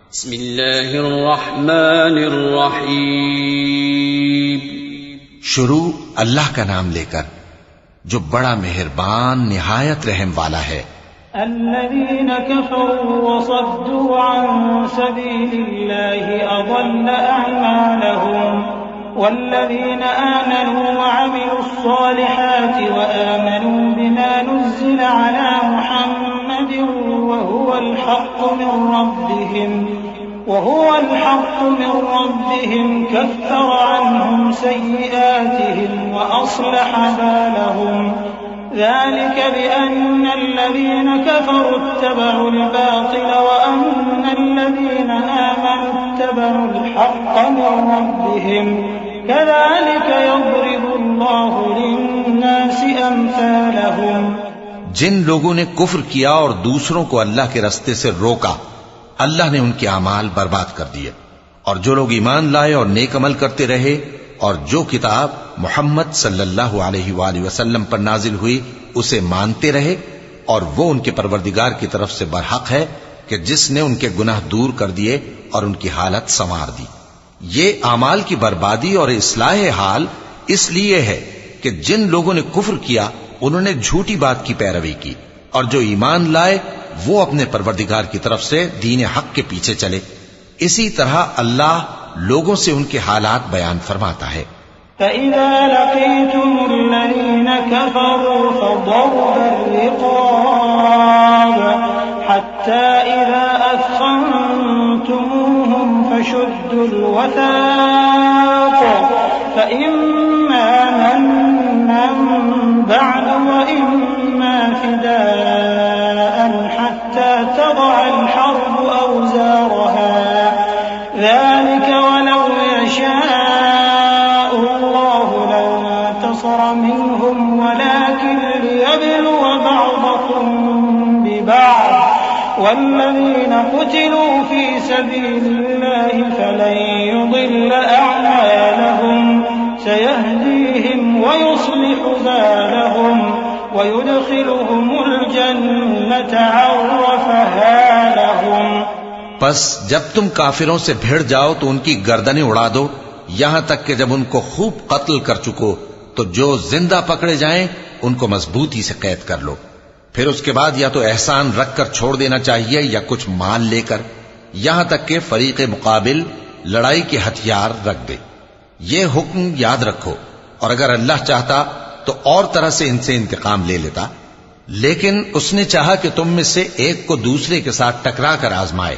बिस्मिल्लाहिर्रहमानिर्रहीम। शुरू अल्लाह का नाम लेकर जो बड़ा मेहरबान निहायत रहम वाला है। अल्लज़ीन कफ़रू वसद्दू अन सबीलिल्लाहि अज़ल्ल अअमालहुम वल्लज़ीन आमनू वअमिलुस्सालिहाति वआमनू बिमा नुज़्ज़िला अला मुहम्मदिन वहुवल हक़्क़ु मिन रब्बिहिम कफ़्फ़र अन्हुम सय्यिआतिहिम वअस्लह बालहुम ذلك بأن الذين كفروا اتبعوا الباطل وأن الذين آمنوا اتبعوا الحق من ربهم كذلك يضرب الله للناس أمثالهم। जिन लोगों ने कुफ्र किया और दूसरों को अल्लाह के रास्ते से रोका, अल्लाह ने उनके अमाल बर्बाद कर दिए। और जो लोग ईमान लाए और नेक अमल करते रहे और जो किताब मोहम्मद सल्लल्लाहु अलैहि वसल्लम पर नाजिल हुई उसे मानते रहे, और वो उनके परवरदिगार की तरफ से बरहक है कि जिसने उनके गुनाह दूर कर दिए और उनकी हालत संवार दी। ये अमाल की बर्बादी और इस्लाह हाल इसलिए है कि जिन लोगों ने कुफ्र किया उन्होंने झूठी बात की पैरवी की, और जो ईमान लाए वो अपने परवरदिगार की तरफ से दीन हक के पीछे चले। इसी तरह अल्लाह लोगों से उनके हालात बयान फरमाता है। فإذا لقيتم الذين كفروا فضرب الرقاب حتى إذا أثخنتموهم فشدوا الوثاق فإما منا بعد وإما فداء حتى تضع الحرب أوزارها ذلك ولو يشاء الله لانتصر منهم ولكن ليبلو بعضكم ببعض والذين قتلوا في سبيل الله فلن يضل أعمالهم سيهديهم ويصلح بالهم ويدخلهم الجنة عرفها لهم। बस जब तुम काफिरों से भिड़ जाओ तो उनकी गर्दनें उड़ा दो, यहां तक कि जब उनको खूब कत्ल कर चुको तो जो जिंदा पकड़े जाएं उनको मजबूती से कैद कर लो। फिर उसके बाद या तो एहसान रख कर छोड़ देना चाहिए या कुछ माल लेकर, यहां तक कि फरीक मुकाबिल लड़ाई के हथियार रख दे। ये हुक्म याद रखो, और अगर अल्लाह चाहता तो और तरह से इनसे इंतकाम ले लेता, लेकिन उसने चाहा कि तुम में से एक को दूसरे के साथ टकरा कर आजमाए।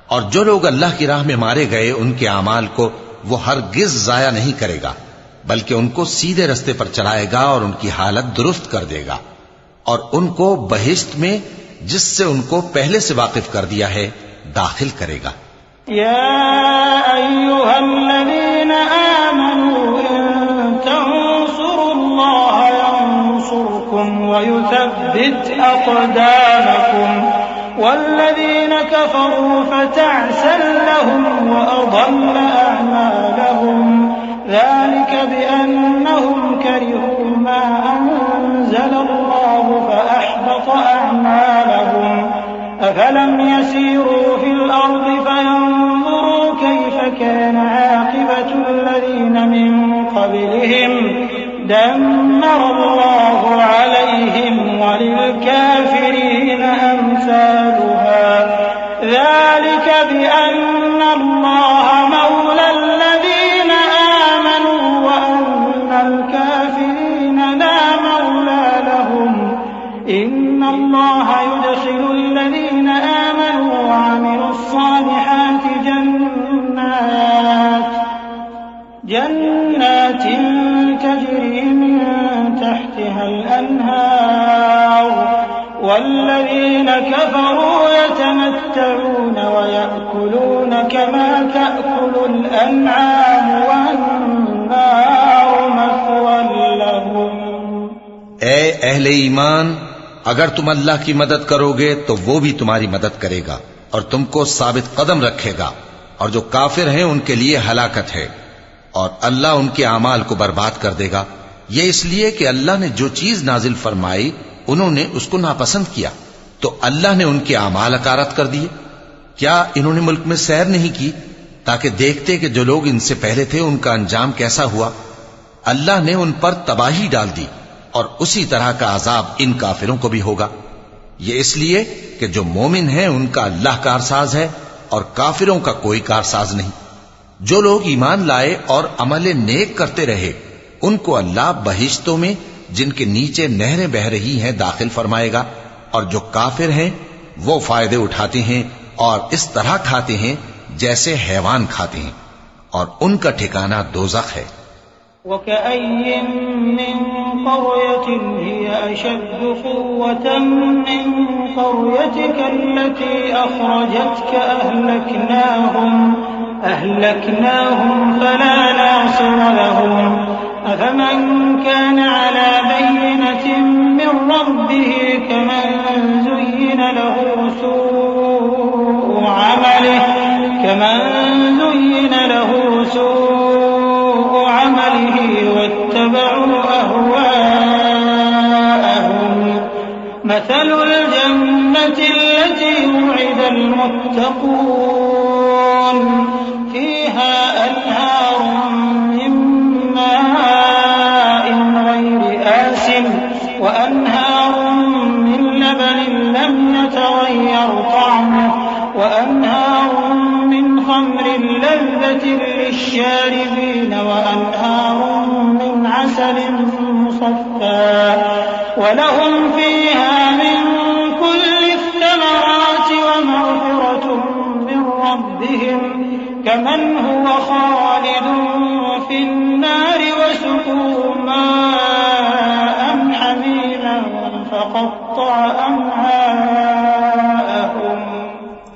और जो लोग अल्लाह की राह में मारे गए उनके अमाल को वो हरगिज जाया नहीं करेगा, बल्कि उनको सीधे रास्ते पर चलाएगा और उनकी हालत दुरुस्त कर देगा, और उनको बहिश्त में जिससे उनको पहले से वाकिफ कर दिया है दाखिल करेगा। या अय्युहल्लज़ीन आमनू इन तंसुरुल्लाह यंसुरकुम वयुथब्बित अक़दामकुम वल्लज़ीन कफ़रू फ़तअसन लहुम वअضل अअमालहुम ذلك بأنهم كرهوا ما أنزل الله فأحبط أعمالهم أفلم يسيروا في الأرض فينظروا كيف كان عاقبة الذين من قبلهم دمر الله عليهم وللكافرين أمثالها ذلك بأن الله مولى الذين آمنوا وأن الكافرين لا مولى لهم إن الله يدخل الذين آمنوا وعملوا الصالحات جنات تجري من تحتها الأنهار والذين كفروا يتمتعون ويأكلون كما تأكل الأنعام والنار مثوى لهم। ए अहले ईमान, अगर तुम अल्लाह की मदद करोगे तो वो भी तुम्हारी मदद करेगा और तुमको साबित कदम रखेगा, और जो काफिर हैं उनके लिए हलाकत है, और अल्लाह उनके अमाल को बर्बाद कर देगा। ये इसलिए कि अल्लाह ने जो चीज नाजिल फरमाई उन्होंने उसको नापसंद किया, तो अल्लाह ने उनके अमाल अकारत कर दिए। क्या इन्होंने मुल्क में सैर नहीं की ताकि देखते कि जो लोग इनसे पहले थे उनका अंजाम कैसा हुआ? अल्लाह ने उन पर तबाही डाल दी और उसी तरह का अजाब इन काफिरों को भी होगा। ये इसलिए कि जो मोमिन है उनका अल्लाह कारसाज है और काफिरों का कोई कारसाज नहीं। जो लोग ईमान लाए और अमल नेक करते रहे उनको अल्लाह बहिश्तों में जिनके नीचे नहरें बह रही हैं दाखिल फरमाएगा, और जो काफिर हैं वो फायदे उठाते हैं और इस तरह खाते हैं जैसे हैवान खाते हैं, और उनका ठिकाना दोज़ख है। वकअय्यिन मिन क़रयतिन हिय अशद्दु क़ुव्वतन मिन क़रयतिका अल्लती अख़रजतका अहलकनाहुम फला नासिर लहुम अफ़मन कान अला बय्यिनतिन मिन रब्बिही कमन ज़ुय्यिना लहू सूअु अमलिही वत्तबअू अहवाअहुम मसलुल जन्नति अल्लती वु'िदल मुत्तक़ून फ़ीहा अन्हारुम मिन माइन ग़ैरि आसिन व अन्हारुम मिन लबनिन लम यतग़य्यर तअमुहु व अन्हारुम मिन ख़म्रिन लज़्ज़तिन लिश्शारिबीन व अन्हारुम मिन असलिन मुसफ़्फ़ा व लहुम फ़ीहा मिन कुल्लि الثمرات ومغفرة من ربهم كمن هو خالد في النار وسقوا ماء حميما فقطع أمعاءهم।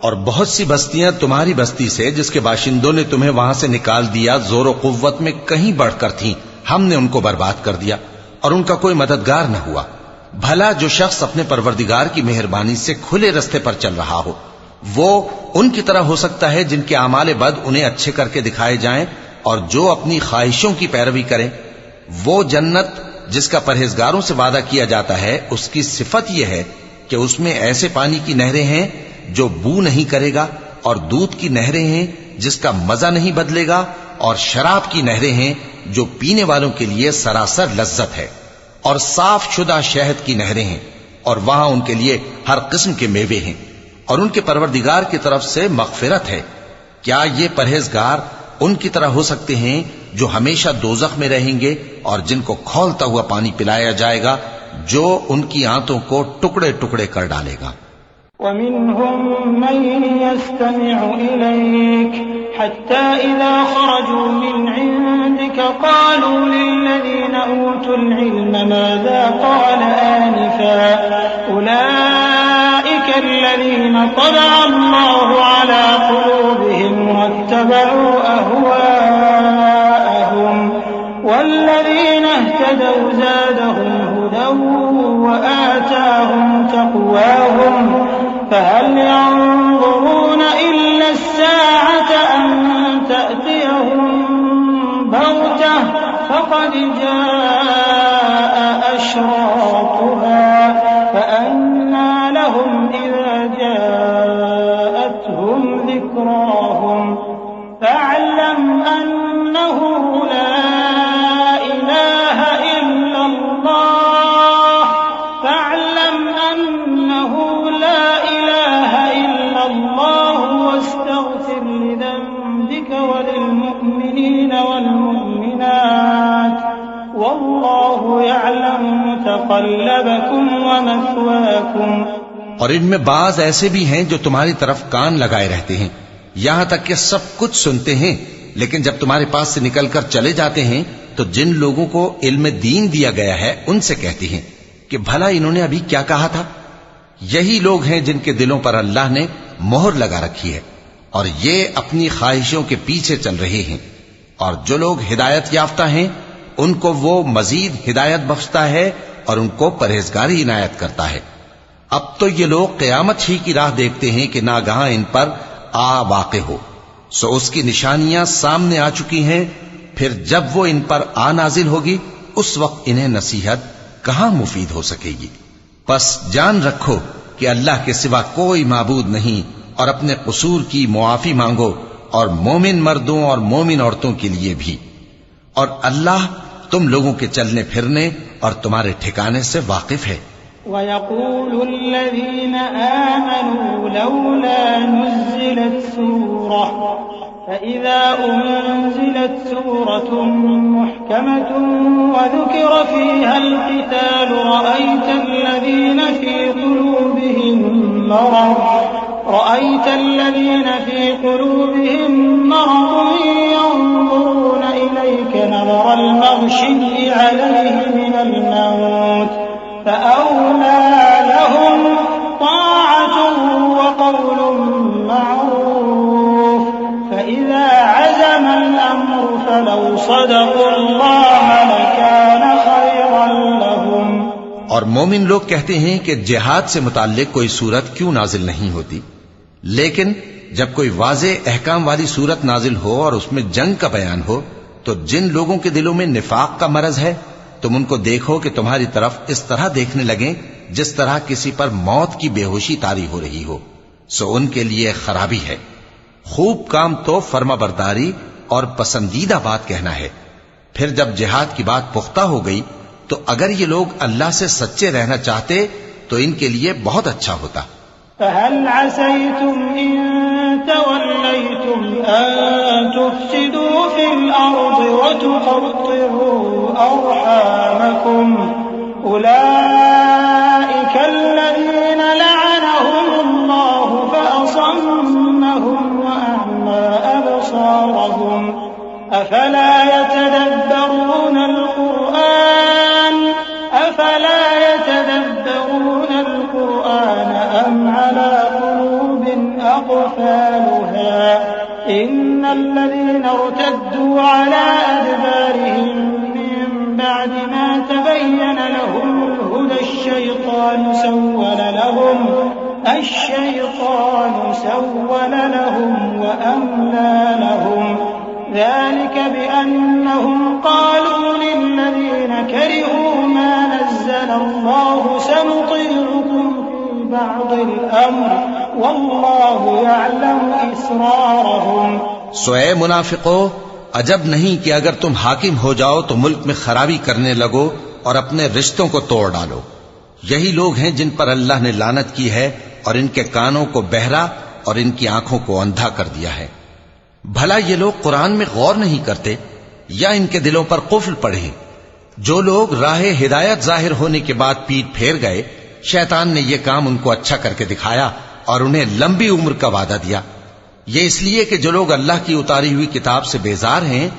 और बहुत सी बस्तियां तुम्हारी बस्ती से जिसके बाशिंदों ने तुम्हें वहां से निकाल दिया जोर और कुव्वत में कहीं बढ़कर थीं, हमने उनको बर्बाद कर दिया और उनका कोई मददगार न हुआ। भला जो शख्स अपने परवरदिगार की मेहरबानी से खुले रास्ते पर चल रहा हो वो उनकी तरह हो सकता है जिनके आमाले बद उन्हें अच्छे करके दिखाए जाएं, और जो अपनी ख्वाहिशों की पैरवी करें। वो जन्नत जिसका परहेजगारों से वादा किया जाता है उसकी सिफत यह है कि उसमें ऐसे पानी की नहरें हैं जो बू नहीं करेगा, और दूध की नहरें हैं जिसका मजा नहीं बदलेगा, और शराब की नहरें हैं जो पीने वालों के लिए सरासर लज्जत है, और साफ शुदा शहद की नहरें हैं, और वहां उनके लिए हर किस्म के मेवे हैं, और उनके परवरदिगार की तरफ से मग़फ़िरत है। क्या ये परहेजगार उनकी तरह हो सकते हैं जो हमेशा दोज़ख में रहेंगे और जिनको खौलता हुआ पानी पिलाया जाएगा जो उनकी आंतों को टुकड़े टुकड़े कर डालेगा। वमिनहुम मन यस्तमिउ इलैक हत्ता इज़ा खरजू मिन इंदिका क़ालू लिल्लज़ीना ऊतुल इल्म माज़ा क़ाल आनिफ़ा उलाइका अल्लज़ीना तबअ अल्लाहु अला क़ुलूबिहिम वत्तबअू अहवाअहुम वल्लज़ीना इह्तदौ ज़ादहुम हुदًا वआताहुम तक़वाहुम فهل ينظرون إلا الساعة أن تأتيهم بغتة فقد جاء أشراطها فأنى لهم إذا جاءتهم ذكراهم فاعلم أنه لا إله إلا الله فاعلم أنه لا إله إلا الله واستغفر لذنبك وللمؤمنين والمؤمنات والله يعلم متقلبكم ومثواكم। और इनमें बाज ऐसे भी हैं जो तुम्हारी तरफ कान लगाए रहते हैं, यहां तक कि सब कुछ सुनते हैं, लेकिन जब तुम्हारे पास से निकलकर चले जाते हैं तो जिन लोगों को इल्म दीन दिया गया है उनसे कहते हैं कि भला इन्होंने अभी क्या कहा था। यही लोग हैं जिनके दिलों पर अल्लाह ने मोहर लगा रखी है और ये अपनी ख्वाहिशों के पीछे चल रहे हैं, और जो लोग हिदायत याफ्ता हैं उनको वो मजीद हिदायत बख्शता है और उनको परहेजगारी इनायत करता है। अब तो ये लोग क़यामत ही की राह देखते हैं कि नागहां इन पर आ वाक़े हो, सो उसकी निशानियां सामने आ चुकी हैं। फिर जब वो इन पर आ नाजिल होगी उस वक्त इन्हें नसीहत कहां मुफीद हो सकेगी। बस जान रखो कि अल्लाह के सिवा कोई माबूद नहीं और अपने कसूर की मुआफी मांगो, और मोमिन मर्दों और मोमिन औरतों के लिए भी। और अल्लाह तुम लोगों के चलने फिरने और तुम्हारे ठिकाने से वाकिफ है। वयक़ूलुल्लज़ीन आमनू लौला नुज़्ज़िलत सूरह फ़इज़ा उन्ज़िलत सूरतुन मुहकमतुन वज़ुकिर फ़ीहल क़िताल रअयतल्लज़ीन फ़ी क़ुलूबिहिम मरद यंज़ुरून इलैक नज़रल मग़शिय्यि अलैहि मिनल मौत फ़अौलै लहुम ताअतुन वक़ौलुन मअरूफ फ़इज़ा अज़मल अम्रु फ़लौ सदक़ुल्लाह लकान ख़ैरन लहुम। और मोमिन लोग कहते हैं कि जिहाद से मुताल्लिक कोई सूरत क्यों नाजिल नहीं होती, लेकिन जब कोई वाज़े अहकाम वाली सूरत नाजिल हो और उसमें जंग का बयान हो, तो जिन लोगों के दिलों में निफाक का मरज है, तुम उनको देखो कि तुम्हारी तरफ इस तरह देखने लगें जिस तरह किसी पर मौत की बेहोशी तारी हो रही हो, सो उनके लिए खराबी है। खूब काम तो फर्माबरदारी और पसंदीदा बात कहना है। फिर जब जिहाद की बात पुख्ता हो गई, तो अगर ये लोग अल्लाह से सच्चे रहना चाहते तो इनके लिए बहुत अच्छा होता। फ़हल असैतुम इन तवल्लैतुम अन तुफ़सिदू फ़िल अर्ज़ि व तुक़त्तिऊ अर्हामकुम उलाइका अल्लज़ीना लअनहुमुल्लाहु फ़असम्महुम व अअमा अबसारहुम अफ़ला यतदब्बरून القرآن أم على قلوب أقفالها إن الذين ارتدوا على أدبارهم من بعد ما تبين لهم الهدى الشيطان سول لهم وأملى لهم ذلك بأنهم قالوا للذين كرهوا ما نزل الله سنطيعكم في بعض الأمر والله يعلم إسرارهم। सोए मुनाफिको, अजब नहीं कि अगर तुम हाकिम हो जाओ तो मुल्क में खराबी करने लगो और अपने रिश्तों को तोड़ डालो। यही लोग हैं जिन पर अल्लाह ने लानत की है और इनके कानों को बहरा और इनकी आंखों को अंधा कर दिया है। भला ये लोग कुरान में गौर नहीं करते या इनके दिलों पर कुफ्र पड़े? जो लोग राह हिदायत जाहिर होने के बाद पीठ फेर गए, शैतान ने यह काम उनको अच्छा करके दिखाया और उन्हें लंबी उम्र का वादा दिया। ये इसलिए कि जो लोग अल्लाह की उतारी हुई किताब से बेजार हैं,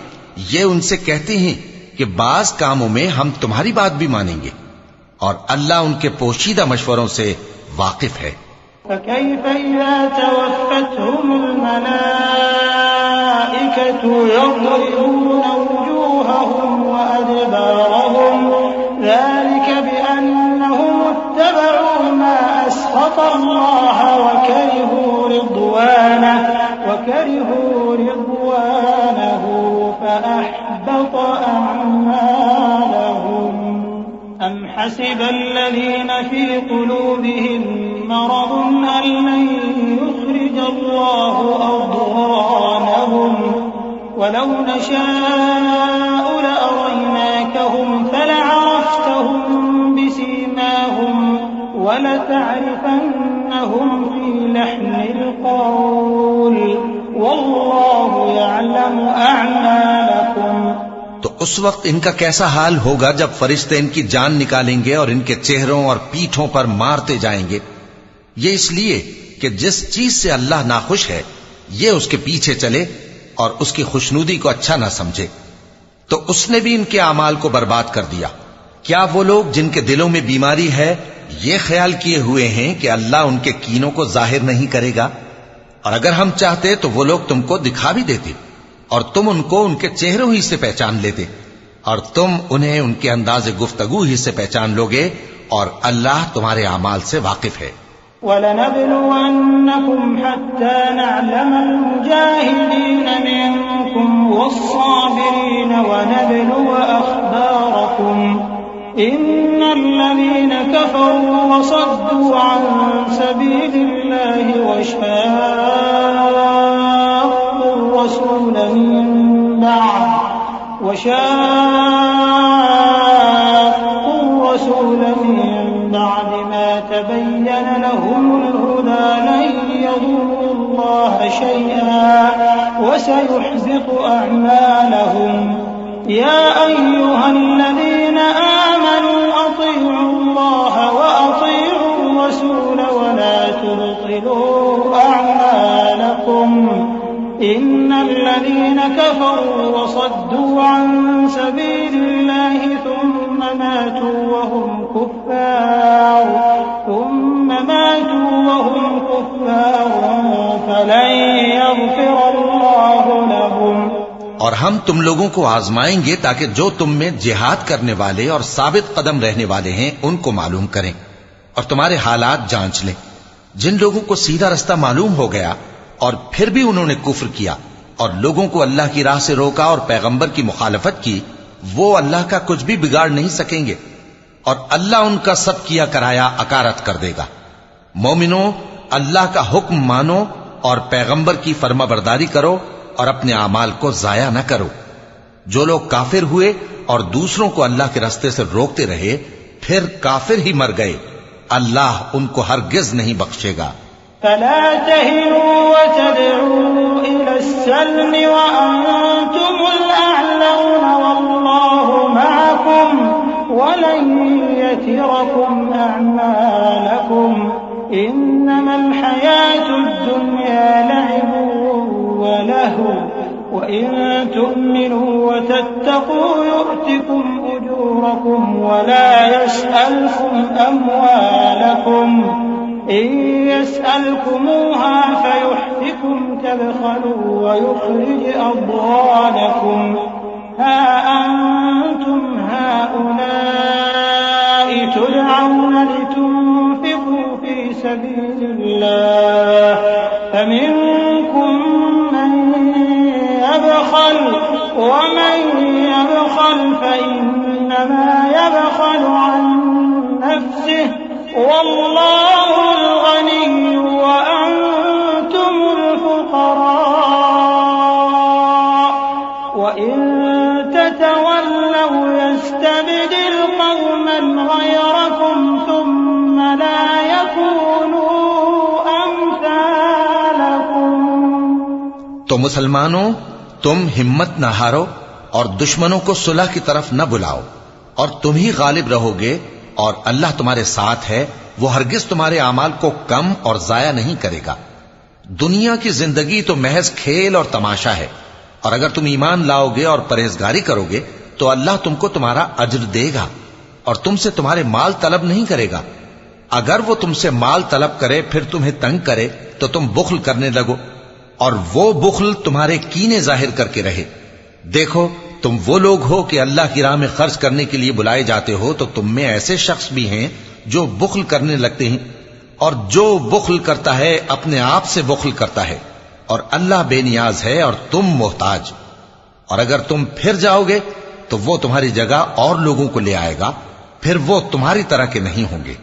ये उनसे कहते हैं कि बाज कामों में हम तुम्हारी बात भी मानेंगे, और अल्लाह उनके पोशीदा मशवरों से वाकिफ है। فكيف إذا توفتهم الملائكة يضربون وجوههم وأدبارهم ذلك بأنهم اتبعوا ما أسخط الله وكرهوا رضوانه فأحبط أعمالهم أم حسب الذين في قلوبهم مرض أن لن يخرج الله أضغانهم ولو نشاء لأريناكهم فلعرفتهم بسيماهم ولتعرفنهم في لحن القول والله يعلم أعمالكم। तो उस वक्त इनका कैसा हाल होगा जब फरिश्ते इनकी जान निकालेंगे और इनके चेहरों और पीठों पर मारते जाएंगे। ये इसलिए कि जिस चीज से अल्लाह नाखुश है, ये उसके पीछे चले और उसकी खुशनुदी को अच्छा ना समझे, तो उसने भी इनके अमाल को बर्बाद कर दिया। क्या वो लोग जिनके दिलों में बीमारी है ये ख्याल किए हुए हैं कि अल्लाह उनके कीनों को जाहिर नहीं करेगा? और अगर हम चाहते तो वो लोग तुमको दिखा भी देते और तुम उनको उनके चेहरों ही से पहचान लेते, और तुम उन्हें उनके अंदाज़े गुफ्तगू ही से पहचान लोगे, और अल्लाह तुम्हारे अमाल से वाकिफ है। वलनब्लुवन्नकुम हत्ता नअलमल मुजाहिदीन मिनकुम वस्साबिरीन वनब्लुव अखबारकुम इन्नल्लज़ीन कफरू वसद्दू अन सबीलिल्लाहि الله وشاقوا الرسول من بعد ما تبين لهم الهدى لن يضروا الله شيئا وسيحبط أعمالهم يا أيها الذين آمنوا أطيعوا الله وأطيعوا الرسول ولا تبطلوا أعمالكم إن الذين كفروا وصدوا عن سبيل الله ثم ماتوا وهم كفار فلن يغفر الله لهم। और हम तुम लोगों को आजमाएंगे ताकि जो तुम में जिहाद करने वाले और साबित कदम रहने वाले हैं उनको मालूम करें और तुम्हारे हालात जांच लें। जिन लोगों को सीधा रास्ता मालूम हो गया और फिर भी उन्होंने कुफ्र किया और लोगों को अल्लाह की राह से रोका और पैगंबर की मुखालफत की, वो अल्लाह का कुछ भी बिगाड़ नहीं सकेंगे और अल्लाह उनका सब किया कराया अकारत कर देगा। मोमिनो, अल्लाह का हुक्म मानो और पैगंबर की फर्माबरदारी करो और अपने आमाल को जाया न करो। जो लोग काफिर हुए और दूसरों को अल्लाह के रास्ते से रोकते रहे फिर काफिर ही मर गए, अल्लाह उनको हरगिज नहीं बख्शेगा। फला तहिनु वतदउ इलस्सल्म वअंतुमुल अअलौन वल्लाहु मअकुम वलन यतिरकुम अअमालकुम इन्नमल हयातुद दुन्या लअबुन वलहु वइन तु'मिनु वतत्तक़ू यु'तिकुम उजूरकुम वला यस्अलकुम अमवालकुम إن يسألكموها فيحفكم تبخلوا ويخرج أضغانكم ها أنتم هؤلاء تدعون لتنفقوا في سبيل الله فمنكم من يبخل ومن يبخل فإنما يبخل عن نفسه والله الغني وأنتم الفقراء وإن تتولوا يستبدل قوما غيركم ثم لا يكونوا أمثالكم। तो मुसलमानों, तुम हिम्मत न हारो और दुश्मनों को सुलह की तरफ न बुलाओ और तुम ही गालिब रहोगे और अल्लाह तुम्हारे साथ है, वो हरगिज तुम्हारे अमाल को कम और जाया नहीं करेगा। दुनिया की जिंदगी तो महज खेल और तमाशा है और अगर तुम ईमान लाओगे और परहेजगारी करोगे तो अल्लाह तुमको तुम्हारा अज्र देगा और तुमसे तुम्हारे माल तलब नहीं करेगा। अगर वो तुमसे माल तलब करे फिर तुम्हें तंग करे तो तुम बुख्ल करने लगो और वो बुख्ल तुम्हारे कीने जाहिर करके रहे। देखो, तुम वो लोग हो कि अल्लाह की राह में खर्च करने के लिए बुलाए जाते हो, तो तुम में ऐसे शख्स भी हैं जो बुख्ल करने लगते हैं और जो बुख्ल करता है अपने आप से बुख्ल करता है और अल्लाह बेनियाज है और तुम मोहताज। और अगर तुम फिर जाओगे तो वो तुम्हारी जगह और लोगों को ले आएगा, फिर वो तुम्हारी तरह के नहीं होंगे।